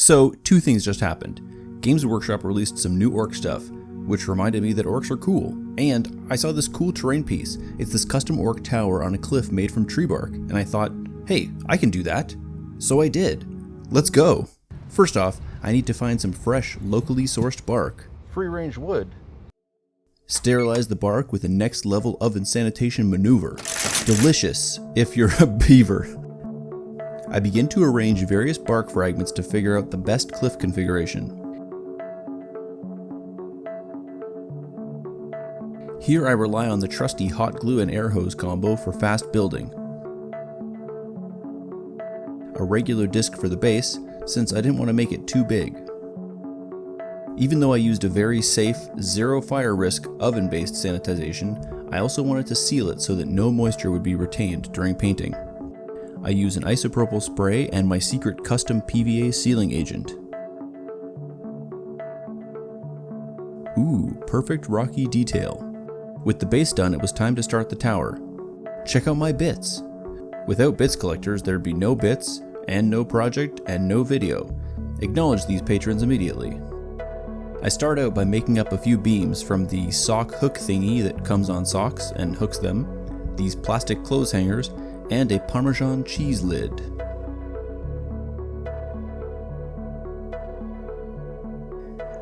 So, two things just happened. Games Workshop released some new orc stuff, which reminded me that orcs are cool. And I saw this cool terrain piece. It's this custom orc tower on a cliff made from tree bark, and I thought, hey, I can do that. So I did. Let's go. First off, I need to find some fresh, locally sourced bark. Free-range wood. Sterilize the bark with a next level oven sanitation maneuver. Delicious, if you're a beaver. I begin to arrange various bark fragments to figure out the best cliff configuration. Here I rely on the trusty hot glue and air hose combo for fast building. A regular disc for the base, since I didn't want to make it too big. Even though I used a very safe, zero fire risk oven-based sanitization, I also wanted to seal it so that no moisture would be retained during painting. I use an isopropyl spray and my secret custom PVA sealing agent. Ooh, perfect rocky detail. With the base done, it was time to start the tower. Check out my bits. Without bits collectors, there'd be no bits, and no project, and no video. Acknowledge these patrons immediately. I start out by making up a few beams from the sock hook thingy that comes on socks and hooks them, these plastic clothes hangers, and a Parmesan cheese lid.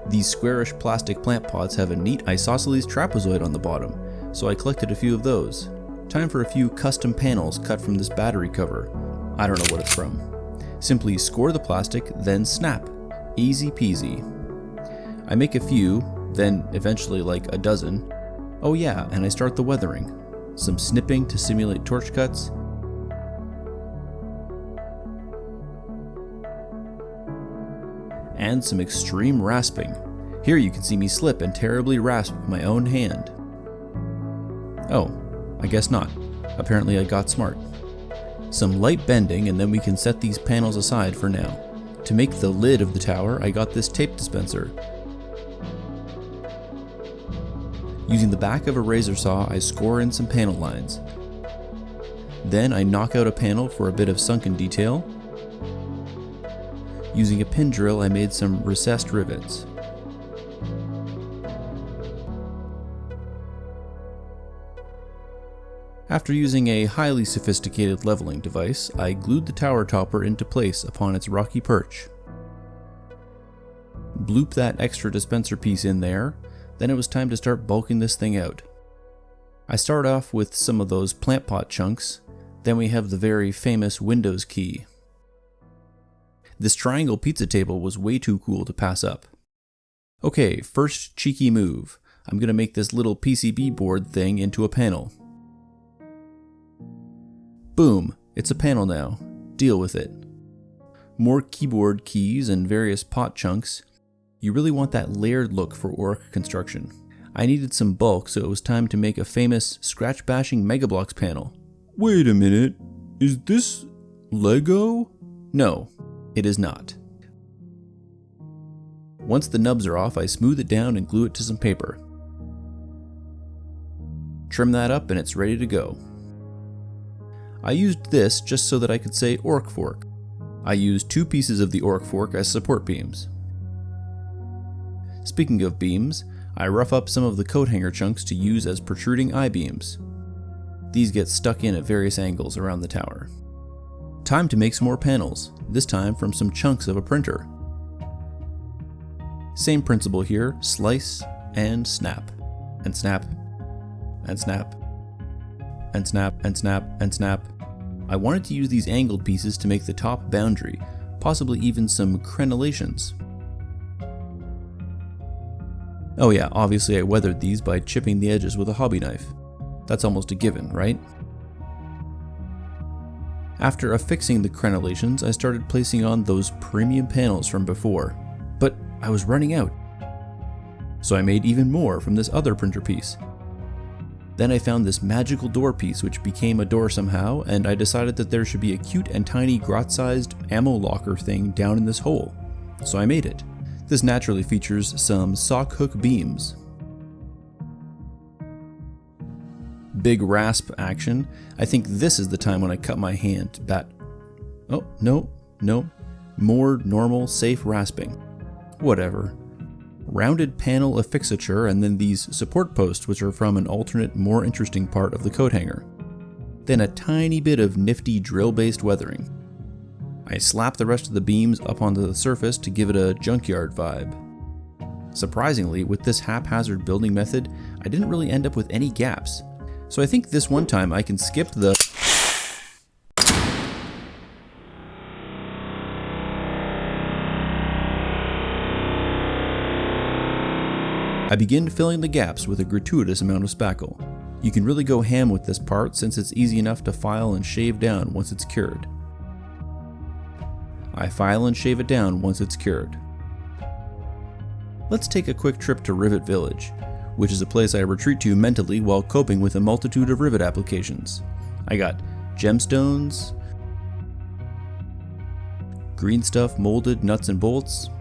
These squarish plastic plant pots have a neat isosceles trapezoid on the bottom, so I collected a few of those. Time for a few custom panels cut from this battery cover. I don't know what it's from. Simply score the plastic, then snap. Easy peasy. I make a few, then eventually like a dozen. Oh yeah, and I start the weathering. Some snipping to simulate torch cuts. And some extreme rasping. Here you can see me slip and terribly rasp my own hand. Oh, I guess not. Apparently I got smart. Some light bending and then we can set these panels aside for now. To make the lid of the tower, I got this tape dispenser. Using the back of a razor saw, I score in some panel lines. Then I knock out a panel for a bit of sunken detail. Using a pin drill, I made some recessed rivets. After using a highly sophisticated leveling device, I glued the tower topper into place upon its rocky perch. Bloop that extra dispenser piece in there, then it was time to start bulking this thing out. I start off with some of those plant pot chunks, then we have the very famous Windows key. This triangle pizza table was way too cool to pass up. Okay, first cheeky move. I'm gonna make this little PCB board thing into a panel. Boom, it's a panel now. Deal with it. More keyboard keys and various pot chunks. You really want that layered look for orc construction. I needed some bulk, so it was time to make a famous scratch-bashing Mega Bloks panel. Wait a minute, is this Lego? No. It is not. Once the nubs are off, I smooth it down and glue it to some paper. Trim that up and it's ready to go. I used this just so that I could say Ork Fork. I used 2 pieces of the Ork Fork as support beams. Speaking of beams, I rough up some of the coat hanger chunks to use as protruding I-beams. These get stuck in at various angles around the tower. Time to make some more panels, this time from some chunks of a printer. Same principle here, slice and snap, and snap, and snap, and snap, and snap, and snap. I wanted to use these angled pieces to make the top boundary, possibly even some crenellations. Oh yeah, obviously I weathered these by chipping the edges with a hobby knife. That's almost a given, right? After affixing the crenellations, I started placing on those premium panels from before, but I was running out. So I made even more from this other printer piece. Then I found this magical door piece which became a door somehow, and I decided that there should be a cute and tiny Grot-sized ammo locker thing down in this hole. So I made it. This naturally features some sock hook beams. Big rasp action. I think this is the time when I cut my hand. Oh, no. More normal, safe rasping. Whatever. Rounded panel affixature, and then these support posts, which are from an alternate, more interesting part of the coat hanger. Then a tiny bit of nifty drill-based weathering. I slap the rest of the beams up onto the surface to give it a junkyard vibe. Surprisingly, with this haphazard building method, I didn't really end up with any gaps. So I think this one time I can skip the I begin filling the gaps with a gratuitous amount of spackle. You can really go ham with this part since it's easy enough to file and shave down once it's cured. I file and shave it down once it's cured. Let's take a quick trip to Rivet Village, which is a place I retreat to mentally while coping with a multitude of rivet applications. I got gemstones, green stuff molded nuts and bolts,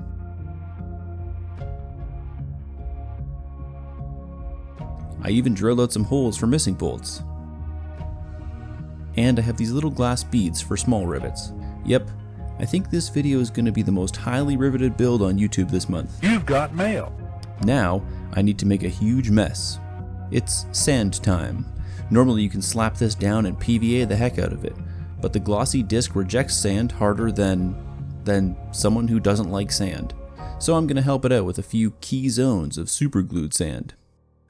I even drilled out some holes for missing bolts. And I have these little glass beads for small rivets. Yep, I think this video is going to be the most highly riveted build on YouTube this month. You've got mail. Now, I need to make a huge mess. It's sand time. Normally you can slap this down and PVA the heck out of it, but the glossy disc rejects sand harder than someone who doesn't like sand. So I'm going to help it out with a few key zones of superglued sand.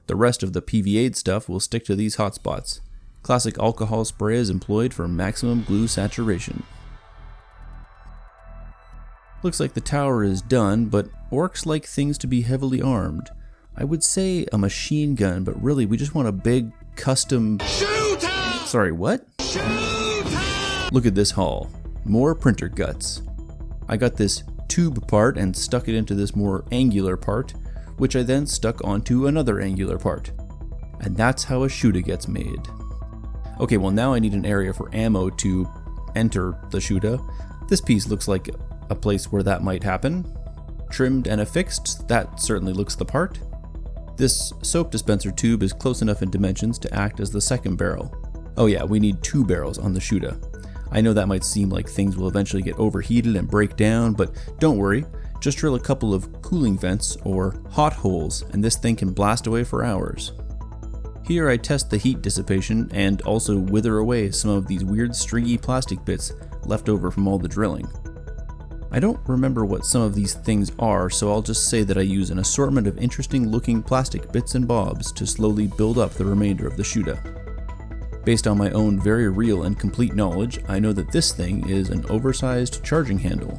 The rest of the PVA'd stuff will stick to these hotspots. Classic alcohol spray is employed for maximum glue saturation. Looks like the tower is done, but orcs like things to be heavily armed. I would say a machine gun, but really we just want a big custom... Shoota! Sorry, what? Shoota! Look at this haul. More printer guts. I got this tube part and stuck it into this more angular part, which I then stuck onto another angular part. And that's how a shoota gets made. Okay, well now I need an area for ammo to enter the shoota. This piece looks like a place where that might happen. Trimmed and affixed, that certainly looks the part. This soap dispenser tube is close enough in dimensions to act as the second barrel. Oh yeah, we need 2 barrels on the shoota. I know that might seem like things will eventually get overheated and break down, but don't worry. Just drill a couple of cooling vents or hot holes and this thing can blast away for hours. Here I test the heat dissipation and also wither away some of these weird stringy plastic bits left over from all the drilling. I don't remember what some of these things are, so I'll just say that I use an assortment of interesting looking plastic bits and bobs to slowly build up the remainder of the shoota. Based on my own very real and complete knowledge, I know that this thing is an oversized charging handle.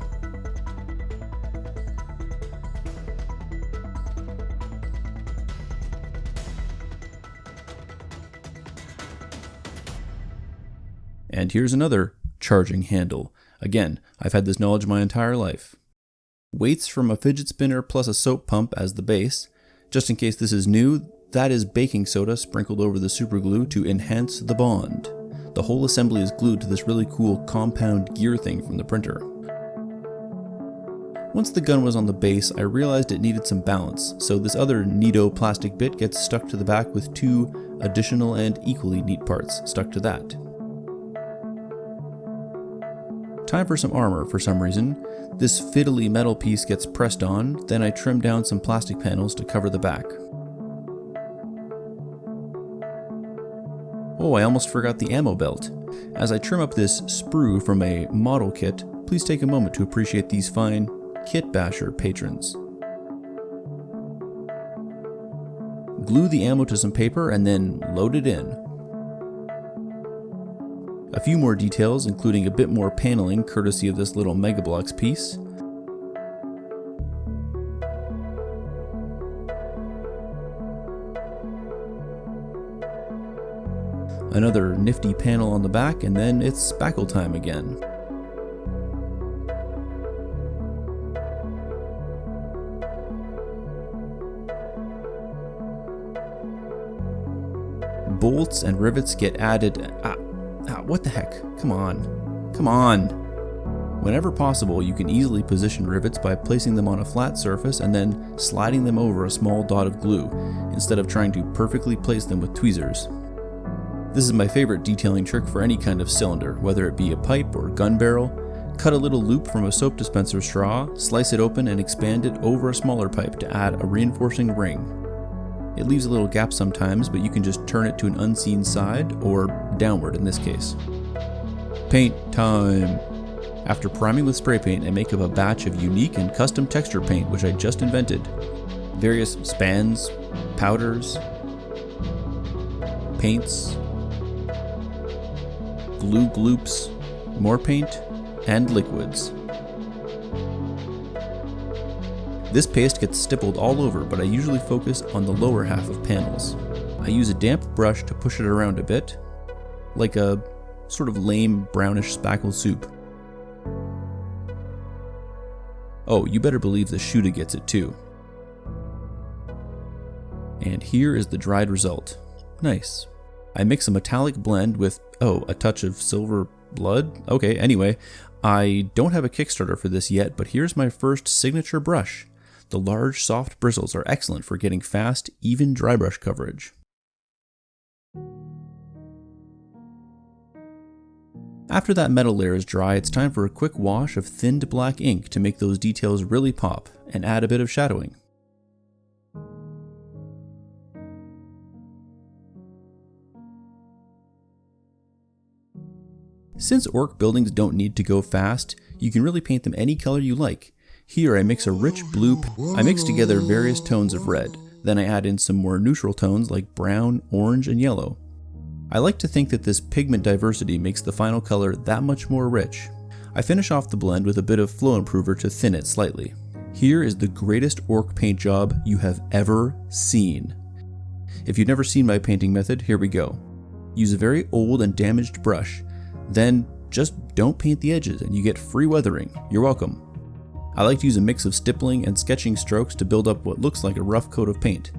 And here's another charging handle. Again, I've had this knowledge my entire life. Weights from a fidget spinner plus a soap pump as the base. Just in case this is new, that is baking soda sprinkled over the superglue to enhance the bond. The whole assembly is glued to this really cool compound gear thing from the printer. Once the gun was on the base, I realized it needed some balance, so this other neato plastic bit gets stuck to the back with 2 additional and equally neat parts stuck to that. Time for some armor for some reason. This fiddly metal piece gets pressed on, then I trim down some plastic panels to cover the back. Oh, I almost forgot the ammo belt. As I trim up this sprue from a model kit, please take a moment to appreciate these fine kit basher patrons. Glue the ammo to some paper and then load it in. A few more details, including a bit more paneling courtesy of this little Mega Bloks piece. Another nifty panel on the back, and then it's Sbackle time again. Bolts and rivets get added. What the heck? Come on. Whenever possible, you can easily position rivets by placing them on a flat surface and then sliding them over a small dot of glue, instead of trying to perfectly place them with tweezers. This is my favorite detailing trick for any kind of cylinder, whether it be a pipe or gun barrel. Cut a little loop from a soap dispenser straw, slice it open and expand it over a smaller pipe to add a reinforcing ring. It leaves a little gap sometimes, but you can just turn it to an unseen side, or downward in this case. Paint time! After priming with spray paint, I make up a batch of unique and custom texture paint which I just invented. Various spans, powders, paints, glue gloops, more paint, and liquids. This paste gets stippled all over, but I usually focus on the lower half of panels. I use a damp brush to push it around a bit, like a sort of lame brownish spackle soup. Oh, you better believe the shoota gets it too. And here is the dried result. Nice. I mix a metallic blend with, a touch of silver blood? Okay, anyway, I don't have a Kickstarter for this yet, but here's my first signature brush. The large, soft bristles are excellent for getting fast, even dry brush coverage. After that metal layer is dry, it's time for a quick wash of thinned black ink to make those details really pop and add a bit of shadowing. Since orc buildings don't need to go fast, you can really paint them any color you like. Here I mix a rich blue, I mix together various tones of red, then I add in some more neutral tones like brown, orange, and yellow. I like to think that this pigment diversity makes the final color that much more rich. I finish off the blend with a bit of flow improver to thin it slightly. Here is the greatest orc paint job you have ever seen. If you've never seen my painting method, here we go. Use a very old and damaged brush, then just don't paint the edges and you get free weathering. You're welcome. I like to use a mix of stippling and sketching strokes to build up what looks like a rough coat of paint.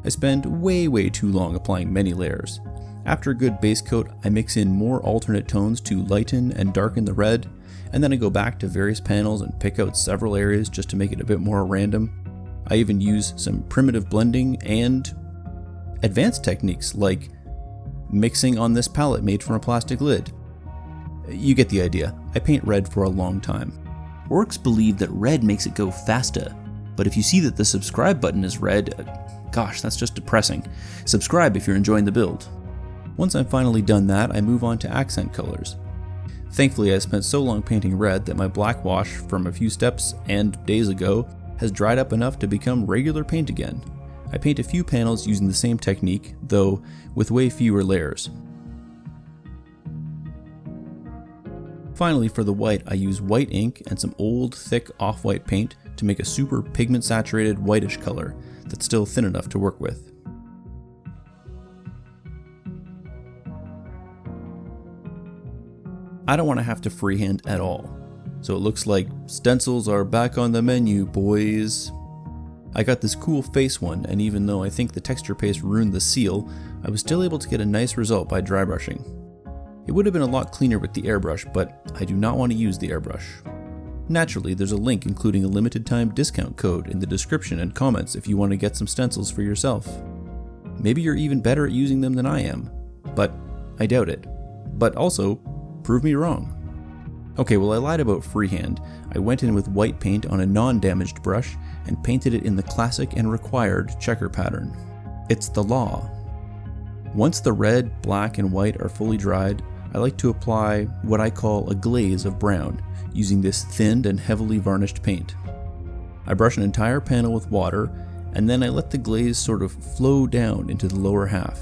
I spend way too long applying many layers. After a good base coat, I mix in more alternate tones to lighten and darken the red, and then I go back to various panels and pick out several areas just to make it a bit more random. I even use some primitive blending and advanced techniques like mixing on this palette made from a plastic lid. You get the idea. I paint red for a long time. Orcs believe that red makes it go faster, but if you see that the subscribe button is red, gosh, that's just depressing. Subscribe if you're enjoying the build. Once I'm finally done that, I move on to accent colors. Thankfully, I spent so long painting red that my black wash from a few steps and days ago has dried up enough to become regular paint again. I paint a few panels using the same technique, though with way fewer layers. Finally, for the white, I use white ink and some old, thick off-white paint to make a super pigment-saturated whitish color that's still thin enough to work with. I don't want to have to freehand at all, so it looks like stencils are back on the menu, boys. I got this cool face one, and even though I think the texture paste ruined the seal, I was still able to get a nice result by dry brushing. It would have been a lot cleaner with the airbrush, but I do not want to use the airbrush. Naturally, there's a link including a limited time discount code in the description and comments if you want to get some stencils for yourself. Maybe you're even better at using them than I am, but I doubt it. But also, prove me wrong. Okay, well I lied about freehand. I went in with white paint on a non-damaged brush and painted it in the classic and required checker pattern. It's the law. Once the red, black, and white are fully dried, I like to apply what I call a glaze of brown, using this thinned and heavily varnished paint. I brush an entire panel with water, and then I let the glaze sort of flow down into the lower half.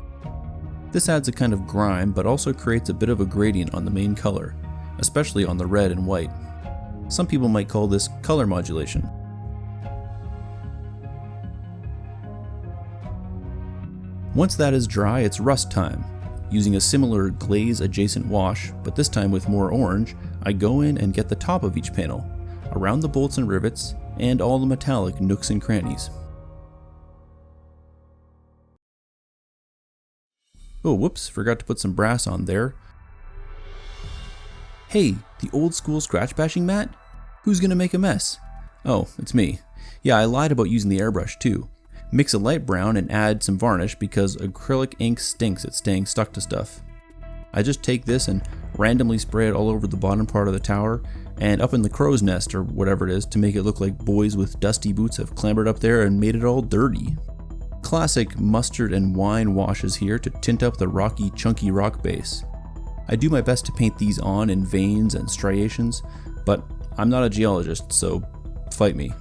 This adds a kind of grime, but also creates a bit of a gradient on the main color, especially on the red and white. Some people might call this color modulation. Once that is dry, it's rust time. Using a similar glaze adjacent wash, but this time with more orange, I go in and get the top of each panel, around the bolts and rivets, and all the metallic nooks and crannies. Oh, whoops, forgot to put some brass on there. Hey, the old school scratch bashing mat? Who's gonna make a mess? Oh, it's me. Yeah, I lied about using the airbrush too. Mix a light brown and add some varnish because acrylic ink stinks at staying stuck to stuff. I just take this and randomly spray it all over the bottom part of the tower, and up in the crow's nest or whatever it is to make it look like boys with dusty boots have clambered up there and made it all dirty. Classic mustard and wine washes here to tint up the rocky, chunky rock base. I do my best to paint these on in veins and striations, but I'm not a geologist, so fight me.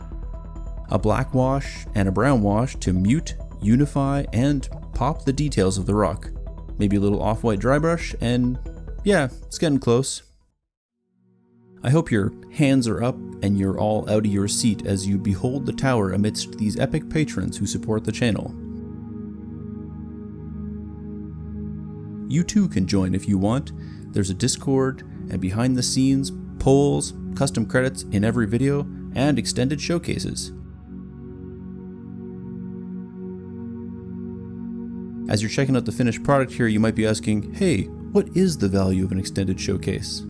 A black wash and a brown wash to mute, unify, and pop the details of the rock. Maybe a little off-white dry brush, and yeah, it's getting close. I hope your hands are up and you're all out of your seat as you behold the tower amidst these epic patrons who support the channel. You too can join if you want. There's a Discord, and behind the scenes, polls, custom credits in every video, and extended showcases. As you're checking out the finished product here, you might be asking, hey, what is the value of an extended showcase?